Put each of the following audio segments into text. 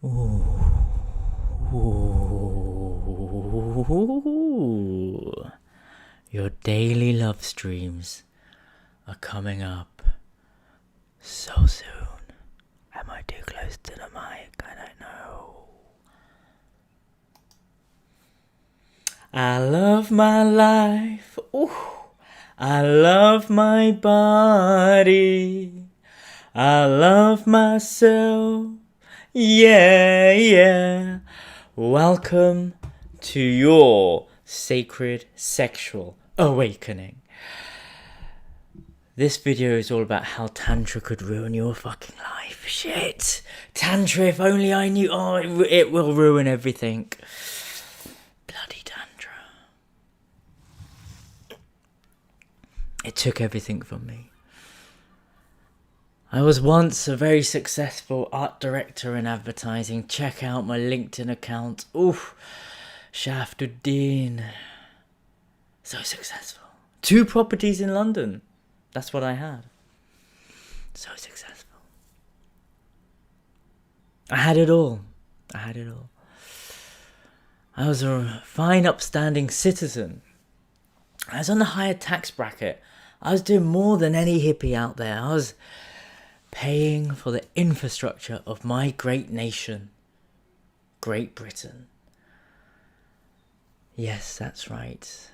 Ooh. Your daily love streams are coming up so soon. Am I too close to the mic? I don't know. I love my life. Ooh. I love my body. I love myself. Yeah. Welcome to your Sacred Sexual Awakening. This video is all about how Tantra could ruin your fucking life. Shit. Tantra, if only I knew. Oh, it will ruin everything. Bloody Tantra. It took everything from me. I was once a very successful art director in advertising. Check out my LinkedIn account. Oof. Shaft Uddin. So successful. 2 properties in London. That's what I had. So successful. I had it all. I was a fine, upstanding citizen. I was on the higher tax bracket. I was doing more than any hippie out there. I was paying for the infrastructure of my great nation, Great Britain. Yes, that's right.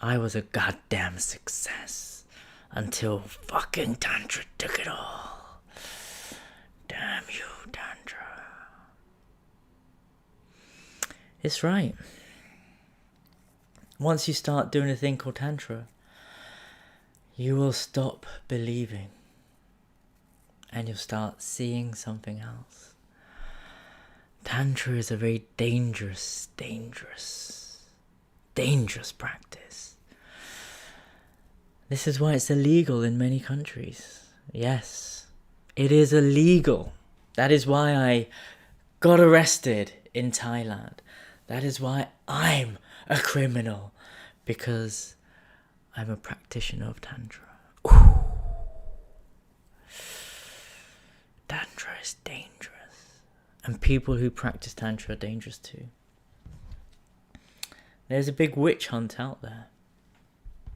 I was a goddamn success until fucking Tantra took it all. Damn you, Tantra. It's right. Once you start doing a thing called Tantra, you will stop believing. And you'll start seeing something else. Tantra is a very dangerous practice. This is why it's illegal in many countries. Yes, it is illegal. That is why I got arrested in Thailand. That is why I'm a criminal. Because I'm a practitioner of Tantra. Ooh. Tantra is dangerous. And people who practice Tantra are dangerous too. There's a big witch hunt out there.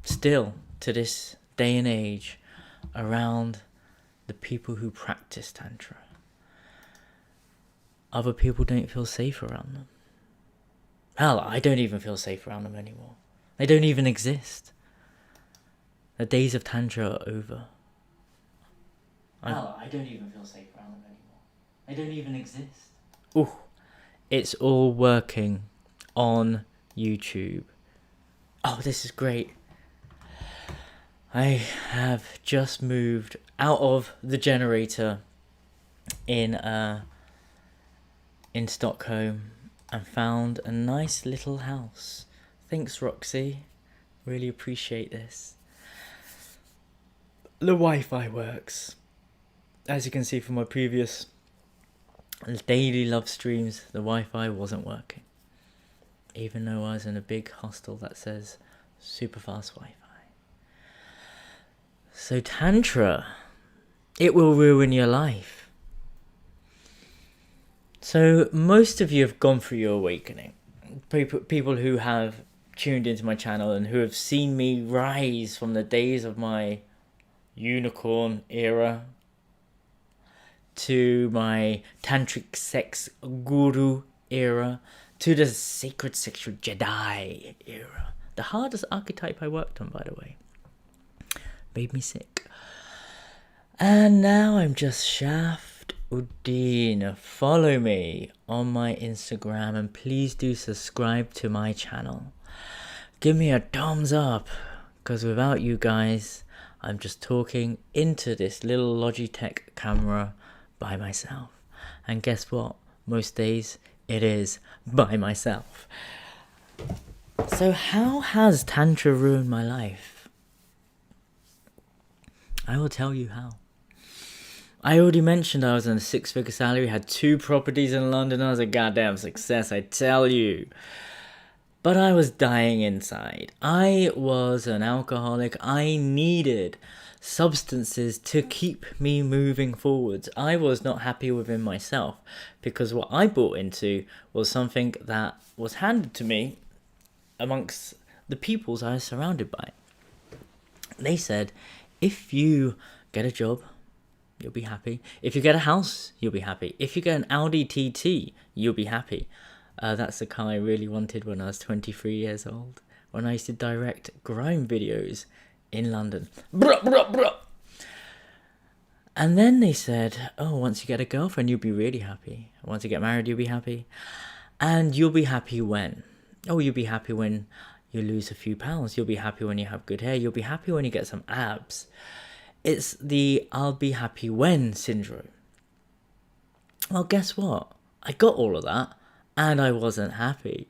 Still, to this day and age, around the people who practice Tantra. Other people don't feel safe around them. Hell, I don't even feel safe around them anymore. They don't even exist. The days of Tantra are over. I don't even feel safe around them anymore. They don't even exist. Ooh, it's all working on YouTube. Oh, this is great. I have just moved out of the generator in Stockholm and found a nice little house. Thanks, Roxy. Really appreciate this. The Wi-Fi works. As you can see from my previous daily love streams, the Wi-Fi wasn't working. Even though I was in a big hostel that says super fast Wi-Fi. So Tantra, it will ruin your life. So most of you have gone through your awakening. People who have tuned into my channel and who have seen me rise from the days of my unicorn era to my Tantric sex guru era, to the Sacred Sexual Jedi era. The hardest archetype I worked on, by the way. Made me sick. And now I'm just Shaft Uddin. Follow me on my Instagram and please do subscribe to my channel. Give me a thumbs up, because without you guys, I'm just talking into this little Logitech camera by myself. And guess what? Most days it is by myself. So how has Tantra ruined my life? I will tell you how. I already mentioned I was on a 6-figure salary, had 2 properties in London. I was a goddamn success, I tell you. But I was dying inside. I was an alcoholic. I needed substances to keep me moving forwards. I was not happy within myself because what I bought into was something that was handed to me amongst the peoples I was surrounded by. They said, if you get a job, you'll be happy. If you get a house, you'll be happy. If you get an Audi TT, you'll be happy. That's the car I really wanted when I was 23 years old, when I used to direct grime videos in London. Bruh, bruh, bruh. And then they said, oh, once you get a girlfriend, you'll be really happy. Once you get married, you'll be happy. And you'll be happy when? Oh, you'll be happy when you lose a few pounds. You'll be happy when you have good hair. You'll be happy when you get some abs. It's the I'll be happy when syndrome. Well, guess what? I got all of that. And I wasn't happy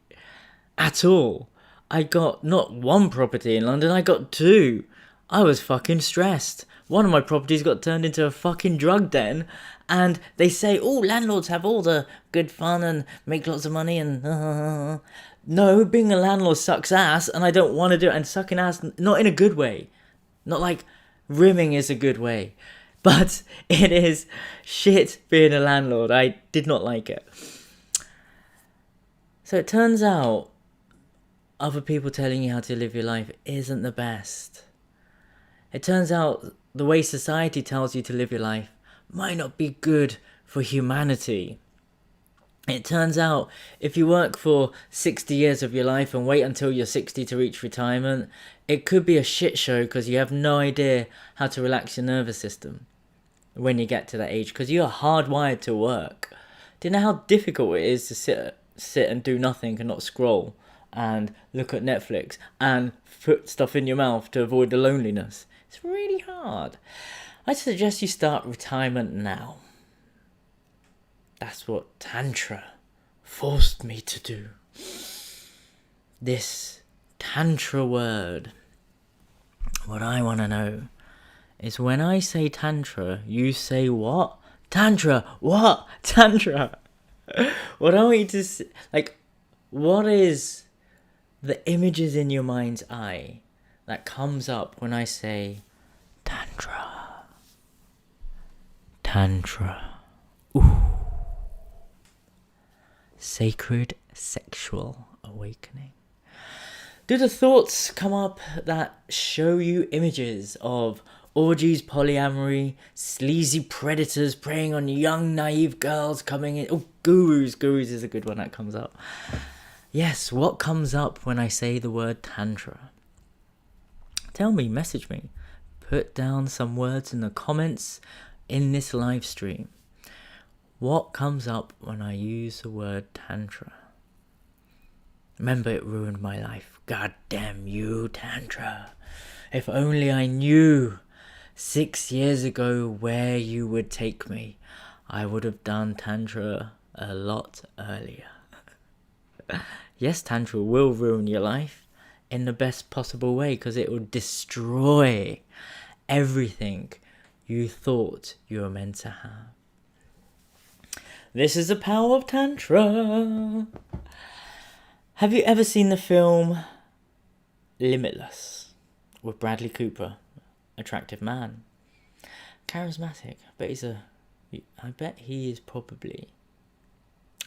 at all. I got not one property in London, I got two. I was fucking stressed. One of my properties got turned into a fucking drug den. And they say, oh, landlords have all the good fun and make lots of money and... No, being a landlord sucks ass and I don't want to do it. And sucking ass, not in a good way. Not like rimming is a good way. But it is shit being a landlord. I did not like it. So it turns out other people telling you how to live your life isn't the best. It turns out the way society tells you to live your life might not be good for humanity. It turns out if you work for 60 years of your life and wait until you're 60 to reach retirement, it could be a shit show because you have no idea how to relax your nervous system when you get to that age because you're hardwired to work. Do you know how difficult it is to sit and do nothing and not scroll and look at Netflix and put stuff in your mouth to avoid the loneliness? It's really hard. I suggest you start retirement now. That's what Tantra forced me to do. This Tantra word. What I want to know is when I say Tantra, you say what? Tantra! What? Tantra! What I want you to see, like, what is the images in your mind's eye that comes up when I say Tantra? Tantra. Ooh. Sacred Sexual Awakening. Do the thoughts come up that show you images of orgies, polyamory, sleazy predators preying on young, naive girls coming in? Oh, gurus. Gurus is a good one that comes up. Yes, what comes up when I say the word Tantra? Tell me, message me. Put down some words in the comments in this live stream. What comes up when I use the word Tantra? Remember, it ruined my life. God damn you, Tantra. If only I knew 6 years ago where you would take me, I would have done Tantra a lot earlier. Yes, Tantra will ruin your life in the best possible way because it will destroy everything you thought you were meant to have. This is the power of Tantra. Have you ever seen the film Limitless with Bradley Cooper? Attractive man. Charismatic. I bet he is probably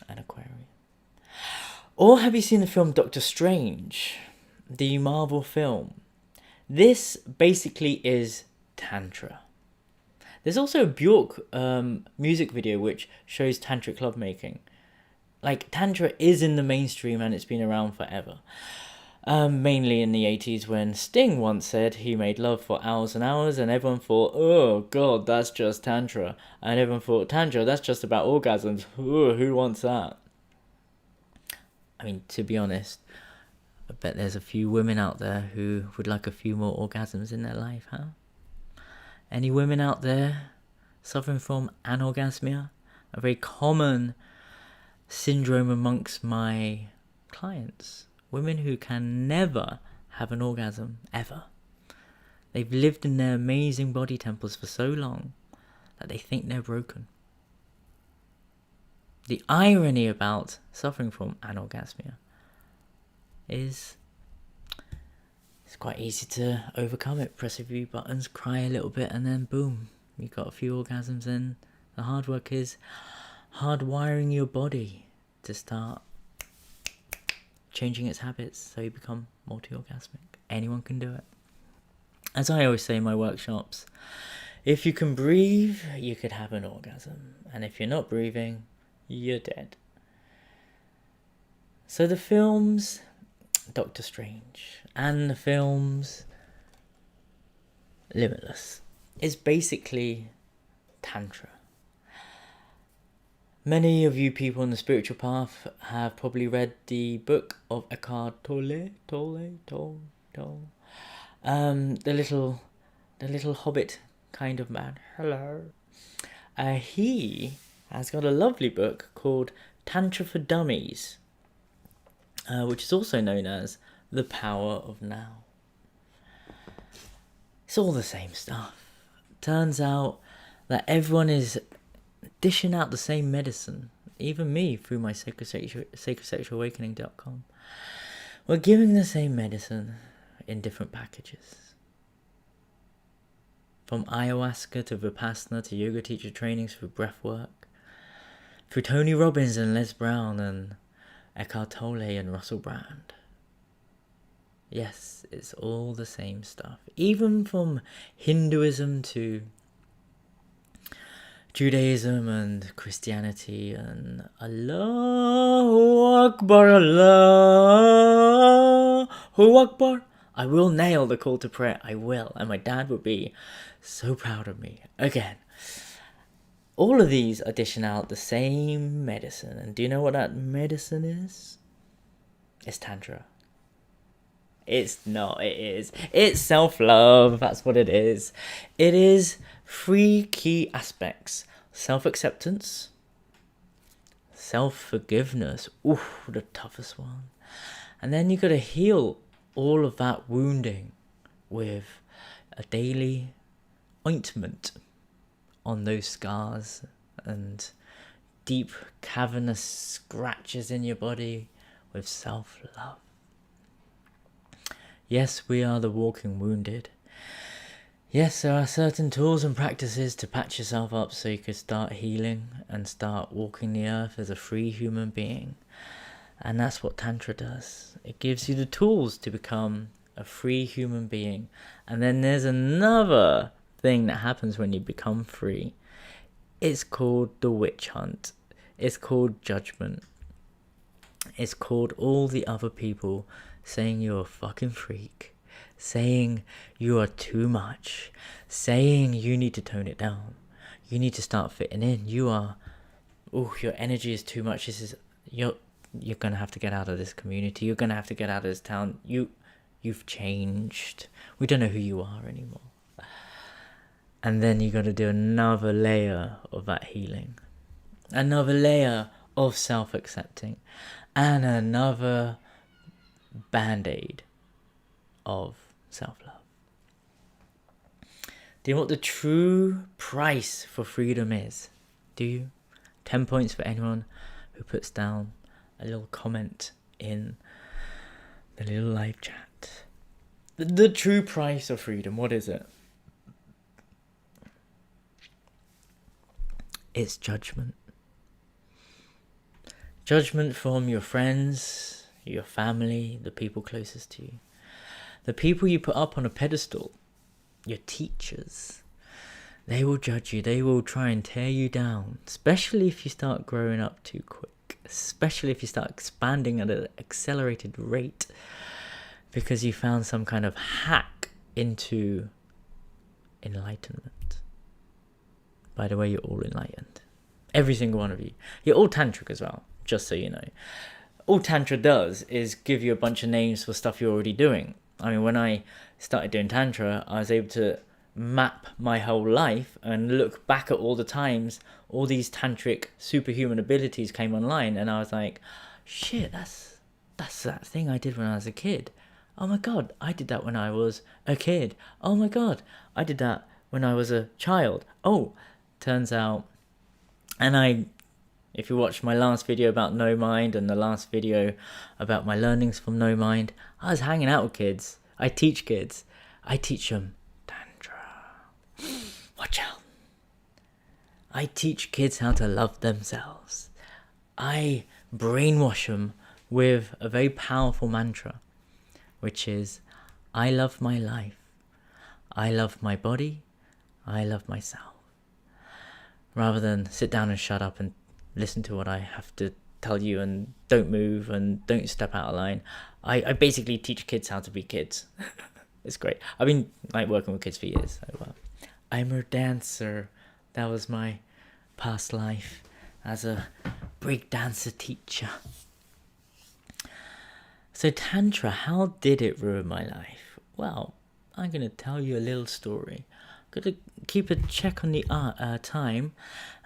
an Aquarian. Or have you seen the film Doctor Strange? The Marvel film. This basically is Tantra. There's also a Bjork music video which shows tantric lovemaking. Like, Tantra is in the mainstream and it's been around forever. Mainly in the 80s when Sting once said he made love for hours and hours and everyone thought, oh god, that's just Tantra. And everyone thought, Tantra, that's just about orgasms. Ooh, who wants that? I mean, to be honest, I bet there's a few women out there who would like a few more orgasms in their life, huh? Any women out there suffering from anorgasmia? A very common syndrome amongst my clients. Women who can never have an orgasm, ever. They've lived in their amazing body temples for so long that they think they're broken. The irony about suffering from anorgasmia is it's quite easy to overcome it. Press a few buttons, cry a little bit, and then boom, you got a few orgasms in. The hard work is hardwiring your body to start changing its habits so you become multi-orgasmic. Anyone can do it. As I always say in my workshops, if you can breathe, you could have an orgasm. And if you're not breathing, you're dead. So the films Doctor Strange and the films Limitless is basically Tantra. Many of you people on the spiritual path have probably read the book of Eckhart Tolle. The little hobbit kind of man. Hello. He has got a lovely book called Tantra for Dummies, which is also known as The Power of Now. It's all the same stuff. Turns out that everyone is dishing out the same medicine. Even me, through my sacredsexualawakening.com. We're giving the same medicine in different packages. From ayahuasca to Vipassana to yoga teacher trainings through breath work. Through Tony Robbins and Les Brown and Eckhart Tolle and Russell Brand. Yes, it's all the same stuff. Even from Hinduism to Judaism and Christianity and Allahu Akbar, Allahu Akbar. I will nail the call to prayer. I will. And my dad would be so proud of me. Again, all of these are dishing out the same medicine. And do you know what that medicine is? It's Tantra. It's not, it is. It's self-love. That's what it is. It is 3 key aspects. Self-acceptance. Self-forgiveness. Ooh, the toughest one. And then you got to heal all of that wounding with a daily ointment on those scars and deep cavernous scratches in your body with self-love. Yes, we are the walking wounded. Yes, there are certain tools and practices to patch yourself up so you could start healing and start walking the earth as a free human being. And that's what Tantra does. It gives you the tools to become a free human being. And then there's another thing that happens when you become free. It's called the witch hunt. It's called judgment. It's called all the other people saying you're a fucking freak, saying you are too much, saying you need to tone it down, you need to start fitting in, your energy is too much, you're gonna have to get out of this community, you're gonna have to get out of this town, you've changed, we don't know who you are anymore. And then you got to do another layer of that healing, another layer of self-accepting, and another band-aid of self-love. Do you know what the true price for freedom is? Do you? 10 points for anyone who puts down a little comment in the little live chat. The true price of freedom, what is it? It's judgment. Judgment from your friends, your family, the people closest to you. The people you put up on a pedestal, your teachers. They will judge you. They will try and tear you down, especially if you start growing up too quick, especially if you start expanding at an accelerated rate because you found some kind of hack into enlightenment. By the way, you're all enlightened. Every single one of you. You're all tantric as well, just so you know. All Tantra does is give you a bunch of names for stuff you're already doing. I mean, when I started doing Tantra, I was able to map my whole life and look back at all the times all these tantric superhuman abilities came online, and I was like, shit, that's that thing I did when I was a kid. Oh my god, I did that when I was a kid. Oh my god, I did that when I was a child. Oh, turns out, and I If you watch my last video about No Mind and the last video about my learnings from No Mind, I was hanging out with kids. I teach kids. I teach them Tantra. Watch out. I teach kids how to love themselves. I brainwash them with a very powerful mantra, which is, I love my life. I love my body. I love myself. Rather than sit down and shut up and listen to what I have to tell you and don't move and don't step out of line. I basically teach kids how to be kids. It's great. I've been working with kids for years. So, I'm a dancer. That was my past life as a break dancer teacher. So Tantra, how did it ruin my life? Well, I'm going to tell you a little story. Got to keep a check on the time,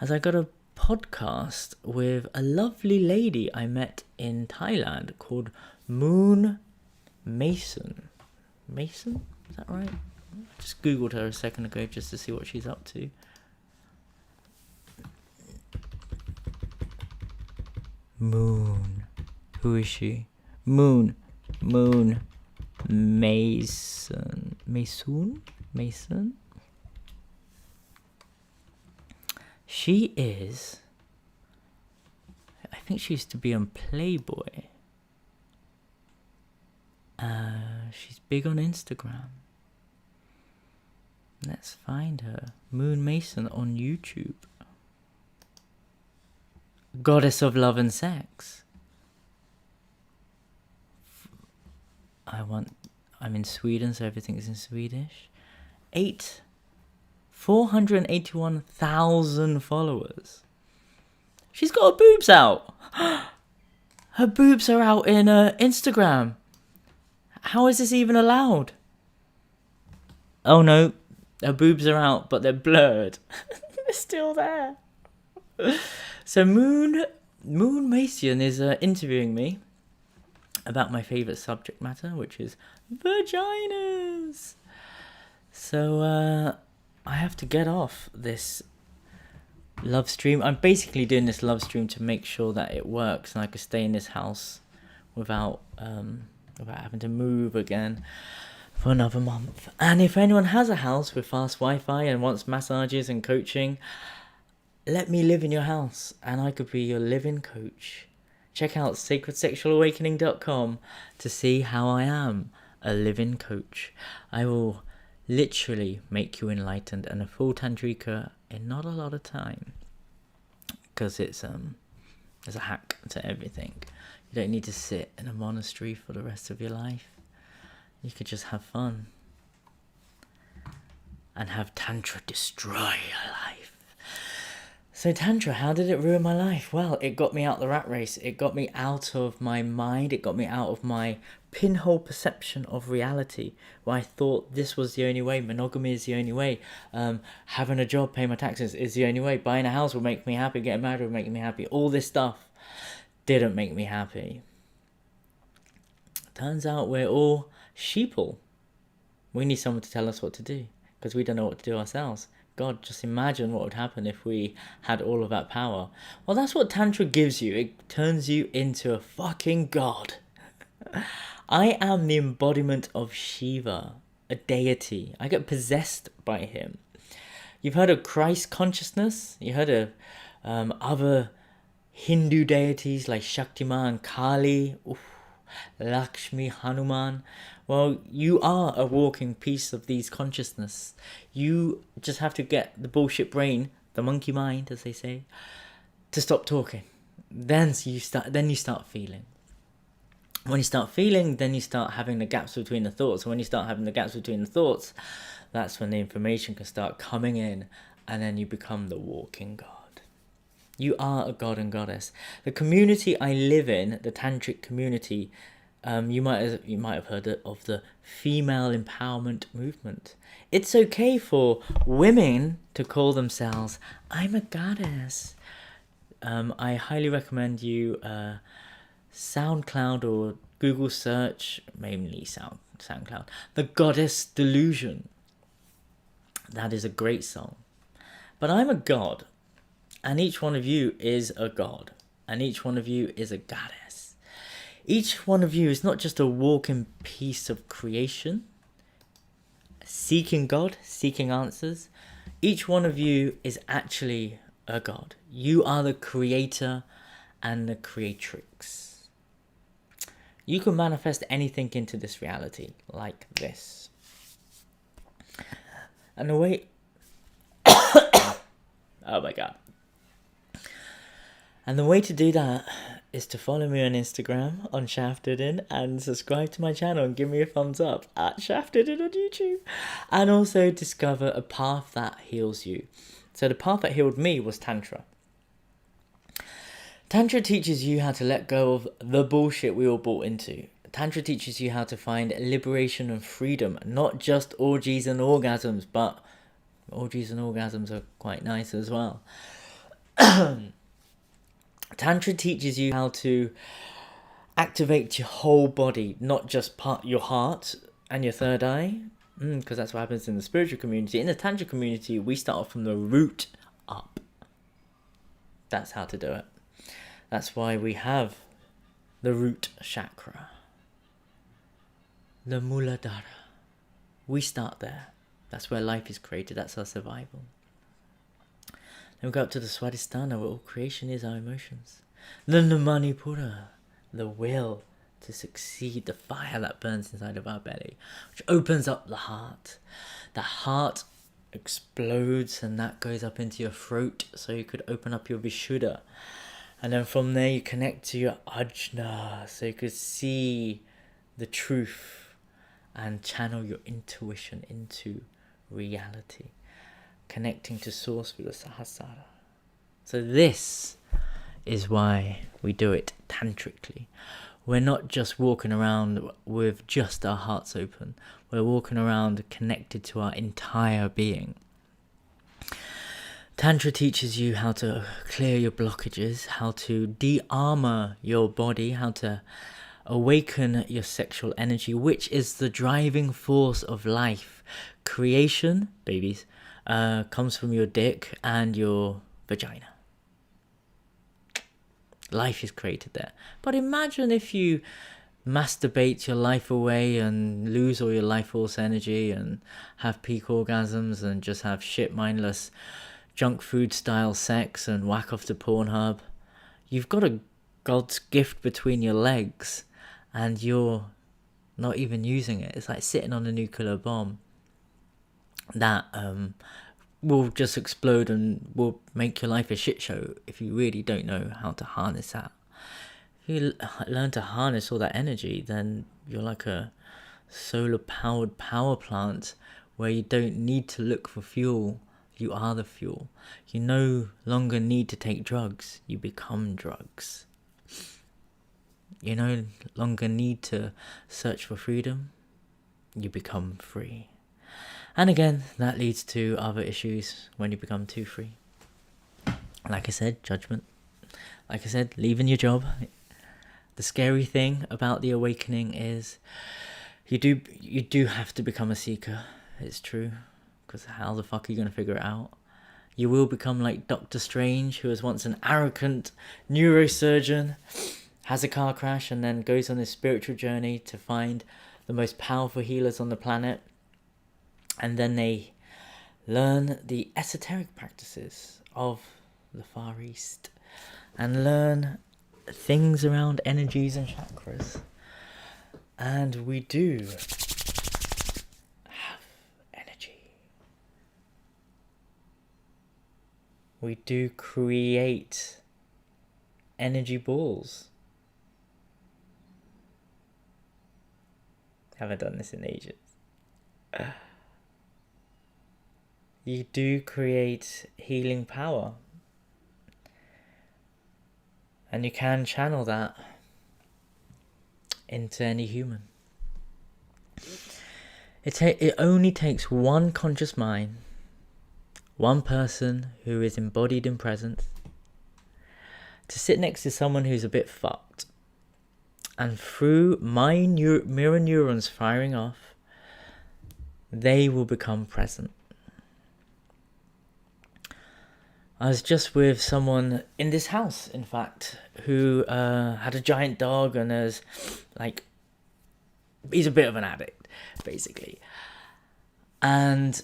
as I got a podcast with a lovely lady I met in Thailand called Moon Mason. Mason? Is that right? I just googled her a second ago just to see what she's up to. Moon. Who is she? Moon Mason. Mason? She is, I think she used to be on Playboy. She's big on Instagram. Let's find her. Moon Mason on YouTube. Goddess of love and sex. I'm in Sweden, so everything is in Swedish. 481,000 followers. She's got her boobs out. Her boobs are out in Instagram. How is this even allowed? Oh no, her boobs are out, but they're blurred. They're still there. So Moon Mason is interviewing me about my favourite subject matter, which is vaginas. So I have to get off this love stream. I'm basically doing this love stream to make sure that it works and I can stay in this house without having to move again for another month. And if anyone has a house with fast Wi-Fi and wants massages and coaching, let me live in your house and I could be your living coach. Check out sacredsexualawakening.com to see how I am a living coach. I will literally make you enlightened and a full tantrika in not a lot of time, because there's a hack to everything. You don't need to sit in a monastery for the rest of your life. You could just have fun and have Tantra destroy your life. So Tantra, how did it ruin my life? Well, it got me out the rat race. It got me out of my mind. It got me out of my pinhole perception of reality, where I thought this was the only way. Monogamy is the only way. Having a job, paying my taxes is the only way. Buying a house will make me happy. Getting married will make me happy. All this stuff didn't make me happy. Turns out we're all sheeple. We need someone to tell us what to do, because we don't know what to do ourselves. God, just imagine what would happen if we had all of that power. Well, that's what Tantra gives you. It turns you into a fucking god. I am the embodiment of Shiva, a deity. I get possessed by him. You've heard of Christ consciousness? You heard of other Hindu deities like Shaktiman, Kali, Lakshmi, Hanuman. Well, you are a walking piece of these consciousness. You just have to get the bullshit brain, the monkey mind, as they say, to stop talking. Then you start feeling. When you start feeling, then you start having the gaps between the thoughts. And when you start having the gaps between the thoughts, that's when the information can start coming in, and then you become the walking god. You are a god and goddess. The community I live in, the Tantric community, you might have heard of the female empowerment movement. It's okay for women to call themselves, I'm a goddess. I highly recommend you SoundCloud or Google search, mainly SoundCloud, The Goddess Delusion. That is a great song. But I'm a god. And each one of you is a god. And each one of you is a goddess. Each one of you is not just a walking piece of creation, seeking God, seeking answers. Each one of you is actually a god. You are the creator and the creatrix. You can manifest anything into this reality like this. And the way... oh my god. And the way to do that is to follow me on Instagram on Shaft Uddin and subscribe to my channel and give me a thumbs up at Shaft Uddin on YouTube. And also discover a path that heals you. So the path that healed me was Tantra. Tantra teaches you how to let go of the bullshit we all bought into. Tantra teaches you how to find liberation and freedom, not just orgies and orgasms, but orgies and orgasms are quite nice as well. Tantra teaches you how to activate your whole body, not just your heart and your third eye, because that's what happens in the spiritual community. In the Tantra community, we start off from the root up. That's how to do it. That's why we have the root chakra, the Muladhara. We start there. That's where life is created. That's our survival. Then we go up to the Swadhisthana, where all creation is our emotions. Then the Manipura, the will to succeed, the fire that burns inside of our belly, which opens up the heart. The heart explodes and that goes up into your throat, so you could open up your Vishuddha. And then from there you connect to your Ajna, so you could see the truth and channel your intuition into reality. Connecting to source with the Sahasrara. So this is why we do it tantrically. We're not just walking around with just our hearts open. We're walking around connected to our entire being. Tantra teaches you how to clear your blockages, how to de-armor your body, how to awaken your sexual energy, which is the driving force of life. Creation, babies, comes from your dick and your vagina. Life is created there. But imagine if you masturbate your life away and lose all your life force energy and have peak orgasms and just have shit mindless junk food style sex and whack off to Pornhub. You've got a God's gift between your legs and you're not even using it. It's like sitting on a nuclear bomb that will just explode and will make your life a shit show if you really don't know how to harness that. If you learn to harness all that energy, then you're like a solar powered power plant where you don't need to look for fuel. You are the fuel. You no longer need to take drugs. You become drugs. You no longer need to search for freedom. You become free. And again, that leads to other issues when you become too free. Like I said, judgment. Like I said, leaving your job. The scary thing about the awakening is you do have to become a seeker. It's true. Because how the fuck are you going to figure it out? You will become like Dr. Strange, who was once an arrogant neurosurgeon, has a car crash and then goes on this spiritual journey to find the most powerful healers on the planet. And then they learn the esoteric practices of the Far East and learn things around energies and chakras. And we do have energy. We do create energy balls. Haven't done this in ages. You do create healing power. And you can channel that into any human. It only takes one conscious mind, one person who is embodied in presence, to sit next to someone who's a bit fucked. And through my mirror neurons firing off, they will become present. I was just with someone in this house, in fact, who had a giant dog, and there's like, he's a bit of an addict, basically. And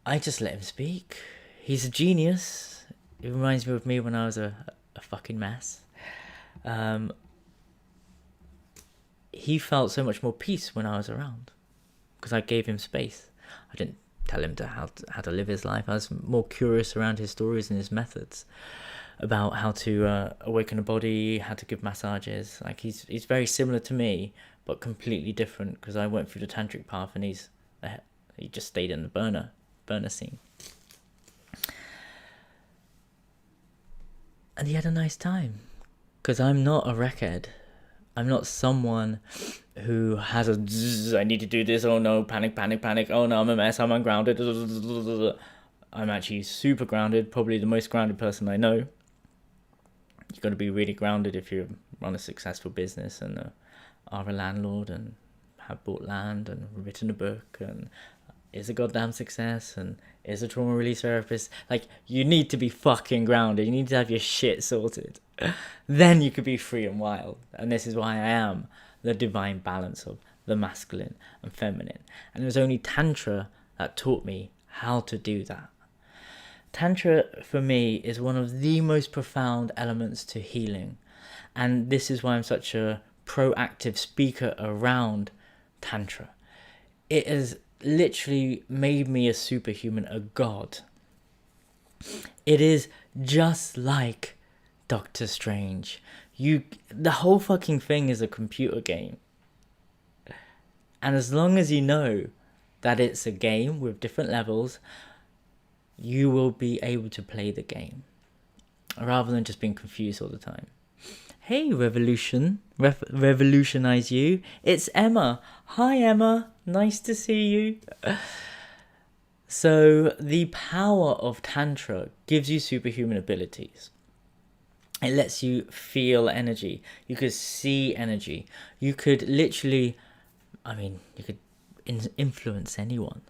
I just let him speak. He's a genius. It reminds me of me when I was a fucking mess. He felt so much more peace when I was around because I gave him space. I didn't tell him how to live his life. I was more curious around his stories and his methods about how to awaken a body, how to give massages. Like he's very similar to me, but completely different because I went through the tantric path and he just stayed in the burner scene. And he had a nice time because I'm not a wreckhead. I'm not someone who has a zzz, I need to do this, oh no, panic, oh no, I'm a mess, I'm ungrounded. I'm actually super grounded, probably the most grounded person I know. You've got to be really grounded if you run a successful business and are a landlord and have bought land and written a book and is a goddamn success and is a trauma release therapist. Like, you need to be fucking grounded. You need to have your shit sorted. Then you could be free and wild. And this is why I am the divine balance of the masculine and feminine. And it was only Tantra that taught me how to do that. Tantra, for me, is one of the most profound elements to healing. And this is why I'm such a proactive speaker around Tantra. It has literally made me a superhuman, a god. It is just like Doctor Strange. The whole fucking thing is a computer game. And as long as you know that it's a game with different levels, you will be able to play the game rather than just being confused all the time. Hey, revolutionize you. It's Emma. Hi, Emma. Nice to see you. So the power of Tantra gives you superhuman abilities. It lets you feel energy. You could see energy. You could literally, you could influence anyone.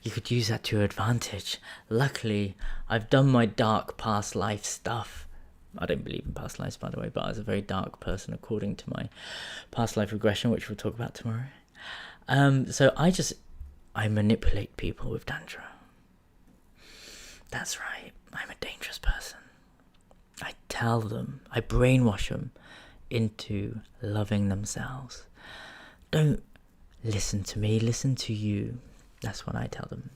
You could use that to your advantage. Luckily, I've done my dark past life stuff. I don't believe in past lives, by the way, but I was a very dark person according to my past life regression, which we'll talk about tomorrow. So I manipulate people with Tantra. That's right. I'm a dangerous person. I tell them, I brainwash them into loving themselves. Don't listen to me, listen to you. That's what I tell them.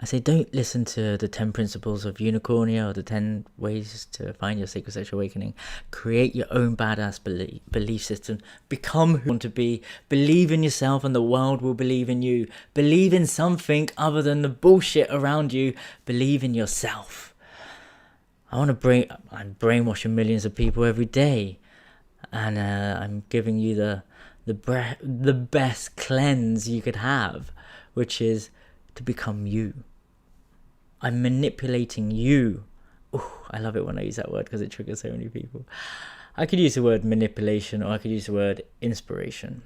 I say, don't listen to the 10 principles of unicornia or the 10 ways to find your sacred sexual awakening. Create your own badass belief system. Become who you want to be. Believe in yourself and the world will believe in you. Believe in something other than the bullshit around you. Believe in yourself. I'm brainwashing millions of people every day. And I'm giving you the best cleanse you could have, which is to become you. I'm manipulating you. Ooh, I love it when I use that word because it triggers so many people. I could use the word manipulation or I could use the word inspiration.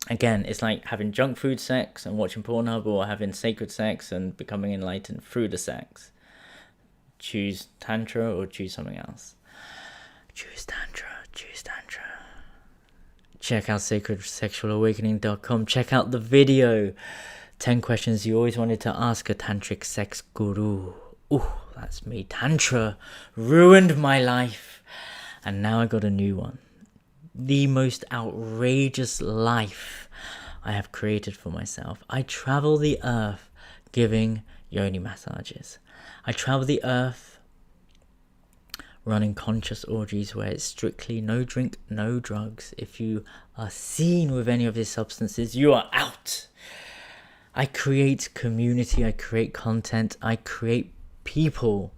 Again, it's like having junk food sex and watching Pornhub, or having sacred sex and becoming enlightened through the sex. Choose Tantra or choose something else. Choose Tantra. Check out sacredsexualawakening.com. Check out the video. 10 questions you always wanted to ask a tantric sex guru. Ooh, that's me. Tantra ruined my life. And now I got a new one. The most outrageous life I have created for myself. I travel the earth giving yoni massages. I travel the earth running conscious orgies where it's strictly no drink, no drugs. If you are seen with any of these substances, you are out. I create community, I create content, I create people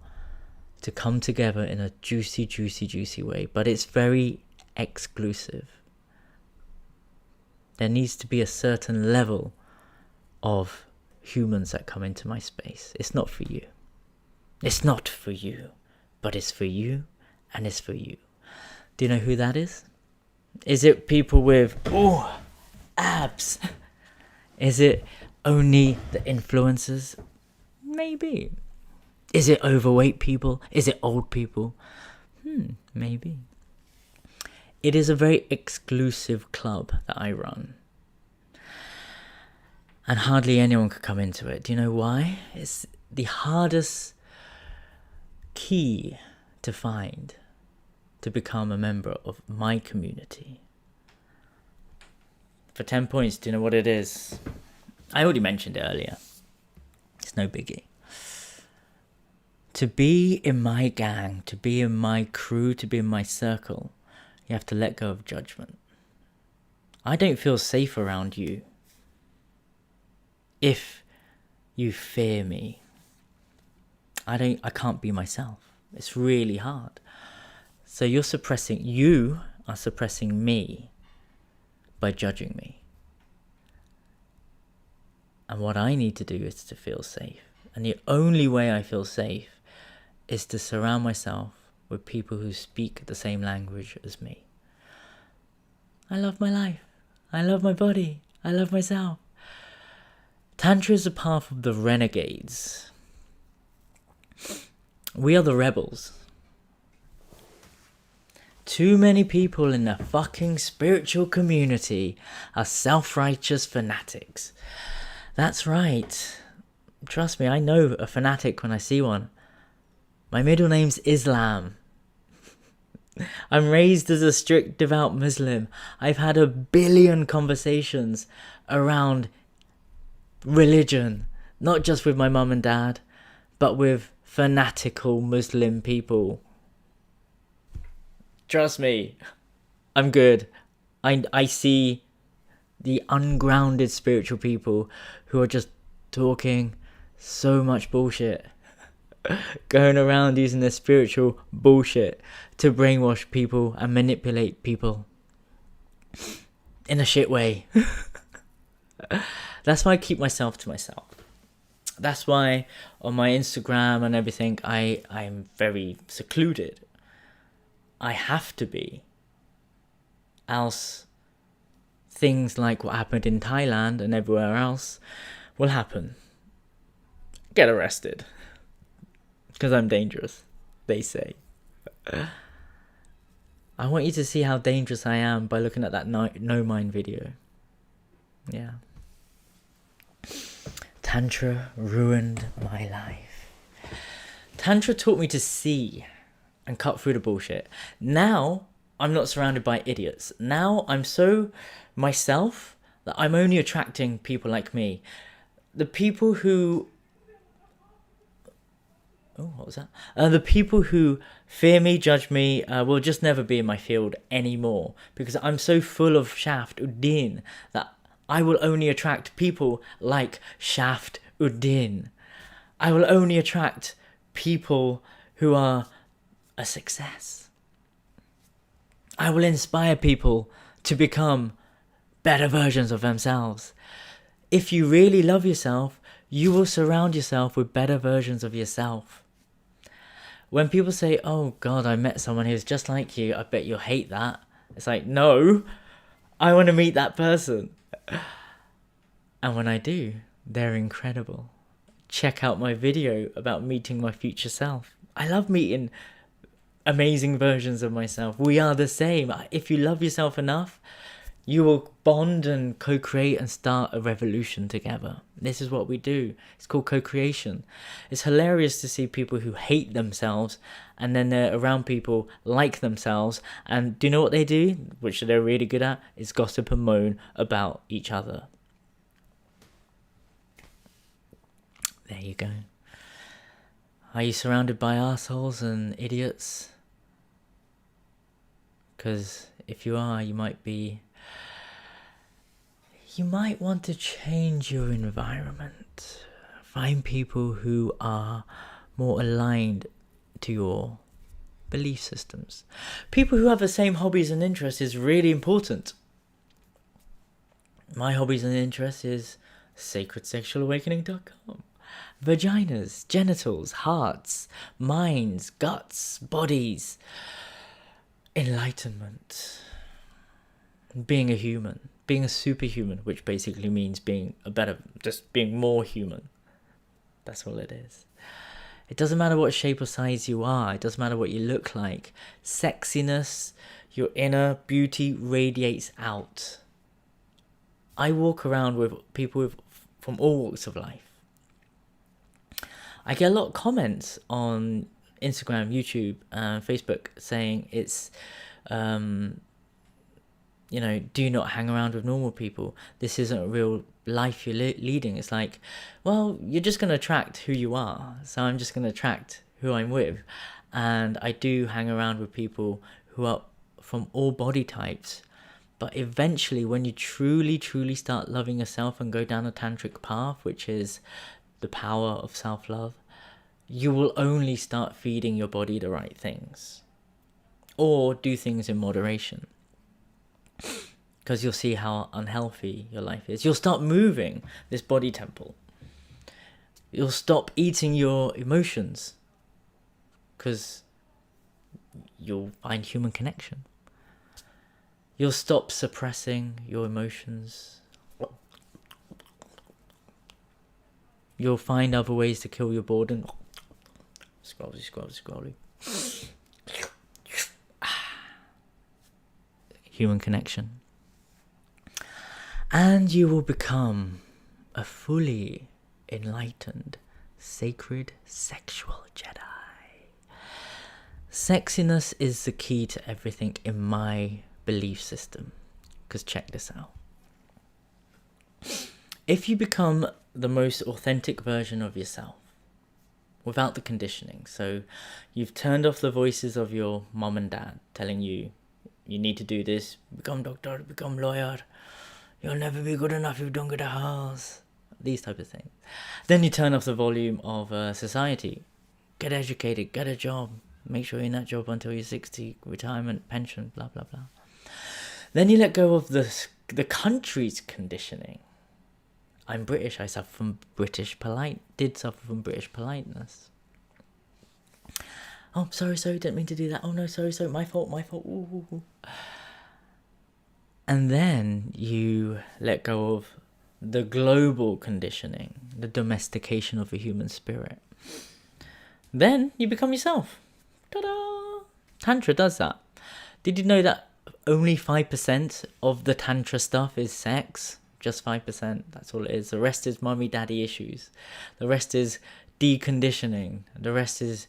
to come together in a juicy way, but it's very exclusive. There needs to be a certain level of humans that come into my space. It's not for you. It's not for you, but it's for you and it's for you. Do you know who that is? Is it people with, abs? Is it only the influencers? Maybe. Is it overweight people? Is it old people? Maybe. It is a very exclusive club that I run. And hardly anyone could come into it. Do you know why? It's the hardest key to find to become a member of my community. For 10 points, do you know what it is? I already mentioned it earlier. It's no biggie. To be in my gang, to be in my crew, to be in my circle, you have to let go of judgment. I don't feel safe around you if you fear me. I can't be myself. It's really hard. So you are suppressing me by judging me. And what I need to do is to feel safe. And the only way I feel safe is to surround myself with people who speak the same language as me. I love my life. I love my body. I love myself. Tantra is the path of the renegades. We are the rebels. Too many people in the fucking spiritual community are self-righteous fanatics. That's right. Trust me, I know a fanatic when I see one. My middle name's Islam. I'm raised as a strict devout Muslim. I've had 1 billion conversations around religion, not just with my mum and dad, but with fanatical Muslim people. Trust me, I'm good. I see the ungrounded spiritual people who are just talking so much bullshit. Going around using their spiritual bullshit to brainwash people and manipulate people. In a shit way. That's why I keep myself to myself. That's why on my Instagram and everything, I'm very secluded. I have to be. Else, things like what happened in Thailand and everywhere else will happen. Get arrested. Because I'm dangerous, they say. I want you to see how dangerous I am by looking at that No Mind video. Yeah. Tantra ruined my life. Tantra taught me to see and cut through the bullshit. Now, I'm not surrounded by idiots. Now, I'm so myself that I'm only attracting people like me. The people who... Oh, what was that? The people who fear me, judge me, will just never be in my field anymore. Because I'm so full of Shaft Uddin that I will only attract people like Shaft Uddin. I will only attract people who are a success. I will inspire people to become better versions of themselves. If you really love yourself, you will surround yourself with better versions of yourself. When people say, oh God, I met someone who's just like you, I bet you'll hate that. It's like, no, I want to meet that person. And when I do, they're incredible. Check out my video about meeting my future self. I love meeting amazing versions of myself. We are the same. If you love yourself enough, you will bond and co-create and start a revolution together. This is what we do. It's called co-creation. It's hilarious to see people who hate themselves and then they're around people like themselves. And do you know what they do? Which they're really good at? Is gossip and moan about each other. There you go. Are you surrounded by assholes and idiots? Because if you are, you might want to change your environment. Find people who are more aligned to your belief systems. People who have the same hobbies and interests is really important. My hobbies and interests is sacredsexualawakening.com. Vaginas, genitals, hearts, minds, guts, bodies, enlightenment, being a human. Being a superhuman, which basically means being more human. That's all it is. It doesn't matter what shape or size you are. It doesn't matter what you look like. Sexiness, your inner beauty radiates out. I walk around with people from all walks of life. I get a lot of comments on Instagram, YouTube, Facebook saying it's, do not hang around with normal people. This isn't a real life you're leading. It's like, well, you're just going to attract who you are. So I'm just going to attract who I'm with. And I do hang around with people who are from all body types. But eventually, when you truly, truly start loving yourself and go down a tantric path, which is the power of self-love, you will only start feeding your body the right things. Or do things in moderation. Because you'll see how unhealthy your life is. You'll start moving this body temple. You'll stop eating your emotions. Because you'll find human connection. You'll stop suppressing your emotions. You'll find other ways to kill your boredom. Scrolly. Human connection. And you will become a fully enlightened, sacred sexual Jedi. Sexiness is the key to everything in my belief system. Because check this out. If you become the most authentic version of yourself, without the conditioning, so you've turned off the voices of your mom and dad telling you, you need to do this, become doctor, become lawyer, you'll never be good enough if you don't get a house, these type of things. Then you turn off the volume of society, get educated, get a job, make sure you're in that job until you're 60, retirement, pension, blah, blah, blah. Then you let go of the country's conditioning. I'm British, I suffer from did suffer from British politeness. Oh, sorry, didn't mean to do that. Oh no, sorry, my fault. Ooh. And then you let go of the global conditioning, the domestication of the human spirit. Then you become yourself. Ta-da! Tantra does that. Did you know that only 5% of the Tantra stuff is sex? Just 5%, that's all it is. The rest is mummy daddy issues. The rest is deconditioning. The rest is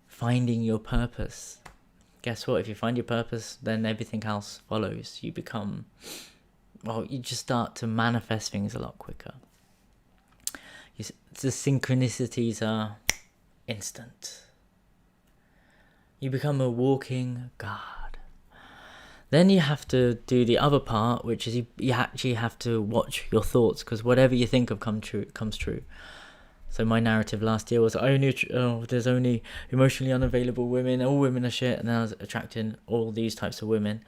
finding your purpose. Guess what? If you find your purpose, then everything else follows. You just start to manifest things a lot quicker. The synchronicities are instant. You become a walking God. Then you have to do the other part, which is you actually have to watch your thoughts, because whatever you think of comes true. So my narrative last year was there's only emotionally unavailable women, all women are shit, and then I was attracting all these types of women.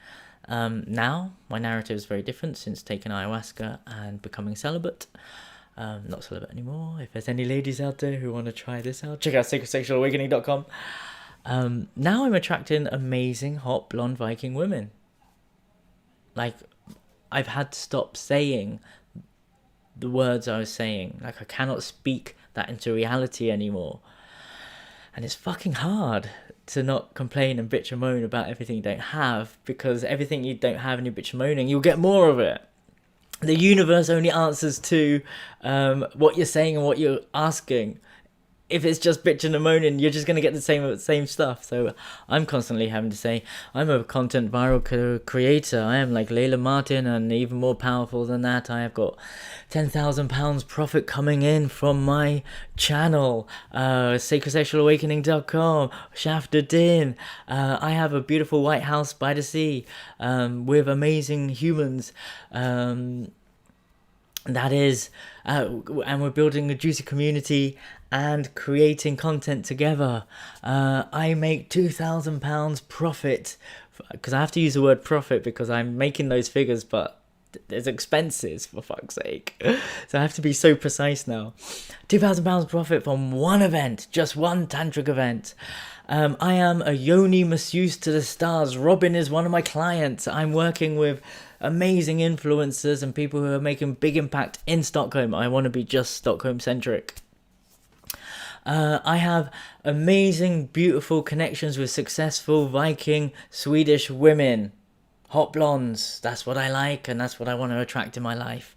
Now my narrative is very different since taking ayahuasca and becoming celibate. Not celibate anymore. If there's any ladies out there who want to try this out, check out sacredsexualawakening.com. Now I'm attracting amazing hot blonde Viking women. Like, I've had to stop saying the words I was saying. Like, I cannot speak that into reality anymore. And it's fucking hard to not complain and bitch and moan about everything you don't have, because everything you don't have and you bitch and moaning, you'll get more of it. The universe only answers to what you're saying and what you're asking. If it's just bitching and moaning, you're just going to get the same stuff. So I'm constantly having to say, I'm a content viral creator. I am like Layla Martin, and even more powerful than that, I have got £10,000 profit coming in from my channel, sacredsexualawakening.com, Shaft Uddin. I have a beautiful white house by the sea with amazing humans. And we're building a juicy community and creating content together. I make £2,000 profit, because I have to use the word profit because I'm making those figures, but there's expenses, for fuck's sake. So I have to be so precise now. £2,000 profit from one event, just one tantric event. I am a yoni masseuse to the stars. Robin is one of my clients. I'm working with amazing influencers and people who are making big impact in Stockholm. I want to be just Stockholm centric. I have amazing, beautiful connections with successful Viking Swedish women. Hot blondes, that's what I like, and that's what I want to attract in my life.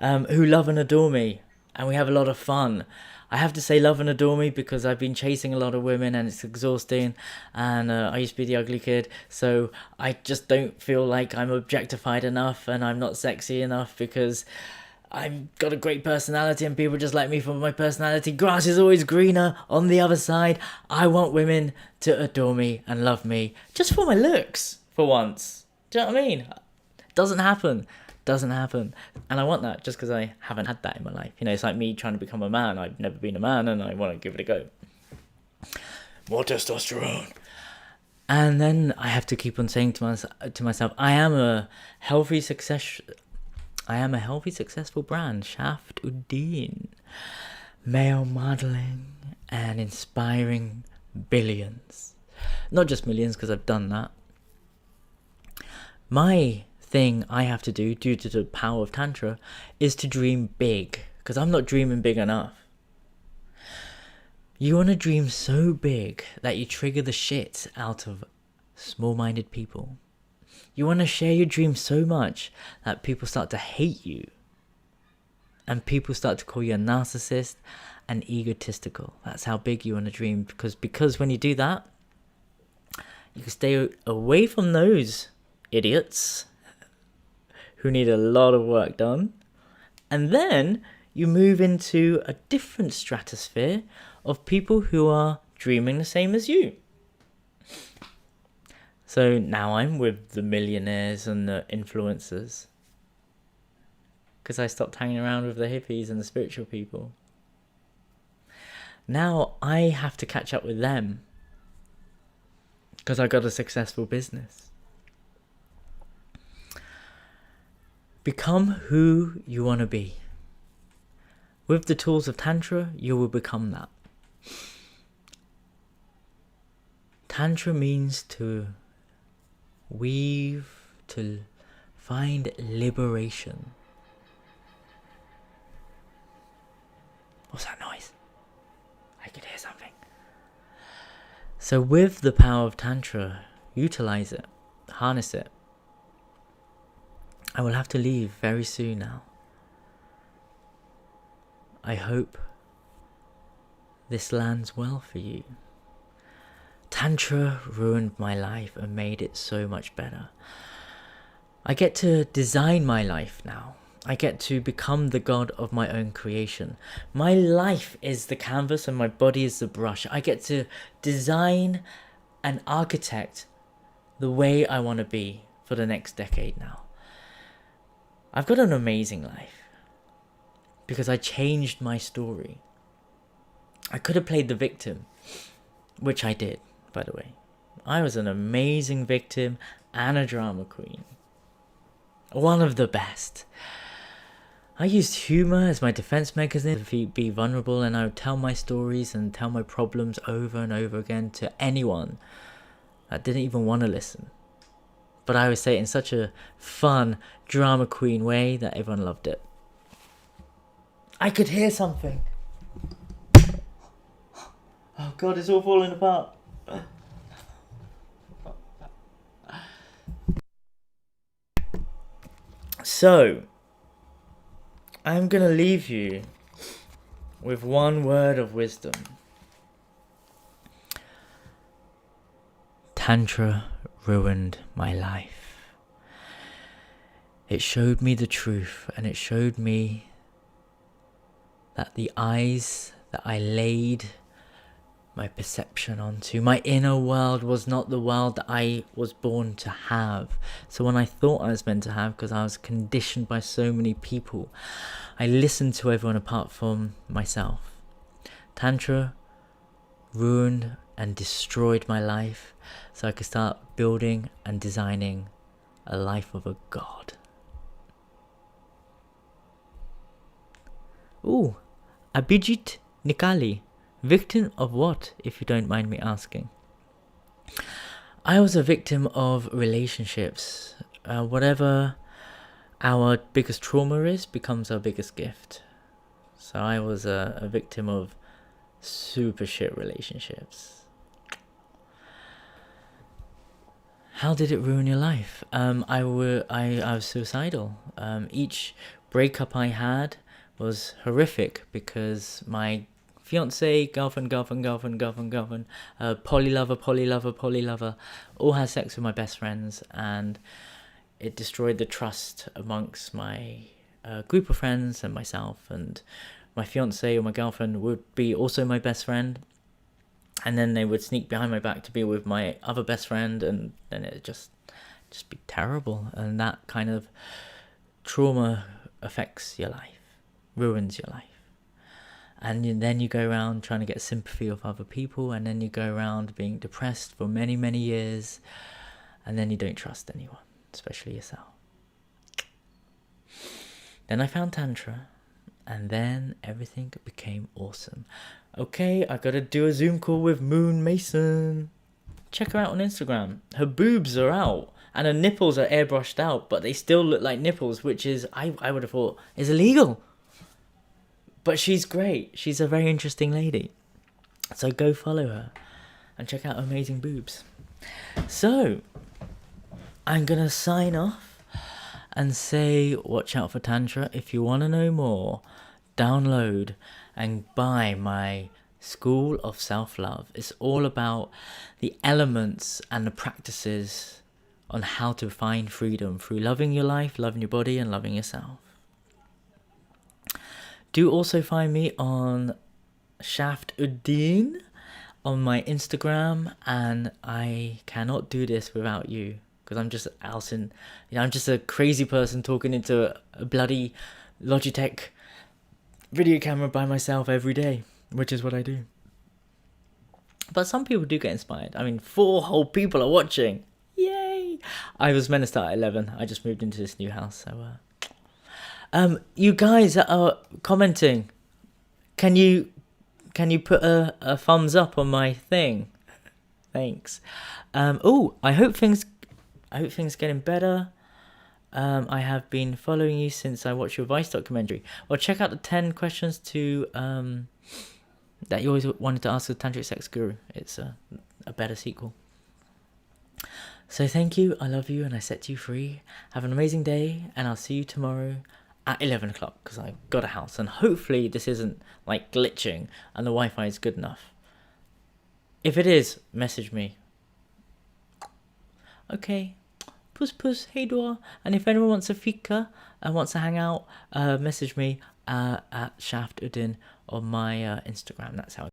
Who love and adore me, and we have a lot of fun. I have to say love and adore me because I've been chasing a lot of women and it's exhausting, and I used to be the ugly kid, so I just don't feel like I'm objectified enough and I'm not sexy enough because I've got a great personality and people just like me for my personality. Grass is always greener on the other side. I want women to adore me and love me just for my looks for once. Do you know what I mean? Doesn't happen. And I want that just because I haven't had that in my life. You know, it's like me trying to become a man. I've never been a man and I want to give it a go. More testosterone. And then I have to keep on saying to myself, I am a healthy, successful brand, Shaft Uddin. Male modeling and inspiring billions. Not just millions, because I've done that. My thing I have to do, due to the power of Tantra, is to dream big, because I'm not dreaming big enough. You want to dream so big that you trigger the shit out of small-minded people. You want to share your dreams so much that people start to hate you. And people start to call you a narcissist and egotistical. That's how big you want to dream. Because when you do that, you can stay away from those idiots who need a lot of work done. And then you move into a different stratosphere of people who are dreaming the same as you. So now I'm with the millionaires and the influencers, because I stopped hanging around with the hippies and the spiritual people. Now I have to catch up with them because I got a successful business. Become who you want to be. With the tools of Tantra, you will become that. Tantra means to weave, to find liberation. What's that noise? I could hear something. So with the power of Tantra, utilize it, harness it. I will have to leave very soon now. I hope this lands well for you. Tantra ruined my life and made it so much better. I get to design my life now. I get to become the god of my own creation. My life is the canvas and my body is the brush. I get to design and architect the way I want to be for the next decade now. I've got an amazing life because I changed my story. I could have played the victim, which I did, by the way. I was an amazing victim and a drama queen. One of the best. I used humor as my defense mechanism to be vulnerable, and I would tell my stories and tell my problems over and over again to anyone that didn't even want to listen. But I would say it in such a fun, drama queen way that everyone loved it. I could hear something. Oh God, it's all falling apart. So, I'm gonna leave you with one word of wisdom. Tantra ruined my life. It showed me the truth, and it showed me that the eyes that I laid my perception onto, my inner world, was not the world that I was born to have. So when I thought I was meant to have, because I was conditioned by so many people, I listened to everyone apart from myself. Tantra ruined and destroyed my life so I could start building and designing a life of a god. Ooh, Abhijit Nikali. Victim of what, if you don't mind me asking? I was a victim of relationships. Whatever our biggest trauma is becomes our biggest gift. So I was a victim of super shit relationships. How did it ruin your life? I was suicidal. Each breakup I had was horrific because my fiance, girlfriend, poly lover, all had sex with my best friends, and it destroyed the trust amongst my group of friends and myself. And my fiance or my girlfriend would be also my best friend, and then they would sneak behind my back to be with my other best friend, and then it just be terrible. And that kind of trauma affects your life, ruins your life. And then you go around trying to get sympathy of other people, and then you go around being depressed for many, many years, and then you don't trust anyone, especially yourself. Then I found Tantra, and then everything became awesome. Okay, I gotta do a Zoom call with Moon Mason. Check her out on Instagram. Her boobs are out, and her nipples are airbrushed out, but they still look like nipples, which is, I would have thought, is illegal. But she's great. She's a very interesting lady. So go follow her and check out her amazing boobs. So, I'm gonna sign off and say, watch out for Tantra. If you want to know more, download and buy my School of Self-Love. It's all about the elements and the practices on how to find freedom through loving your life, loving your body, and loving yourself. Do also find me on Shaft Uddin on my Instagram, and I cannot do this without you, because I'm just Alison. I'm just a crazy person talking into a bloody Logitech video camera by myself every day, which is what I do. But some people do get inspired. I mean, 4 whole people are watching. Yay! I was meant to start at 11. I just moved into this new house, so you guys that are commenting, can you put a thumbs up on my thing? Thanks. I hope things getting better. I have been following you since I watched your Vice documentary. Well, check out the 10 questions to that you always wanted to ask the Tantric Sex Guru. It's a better sequel. So thank you, I love you, and I set you free. Have an amazing day, and I'll see you tomorrow at 11 o'clock, because I've got a house, and hopefully this isn't like glitching and the Wi-Fi is good enough. If it is, message me. Okay, puss, hey door. And if anyone wants a fika and wants to hang out, message me at Shaft Uddin on my Instagram. That's how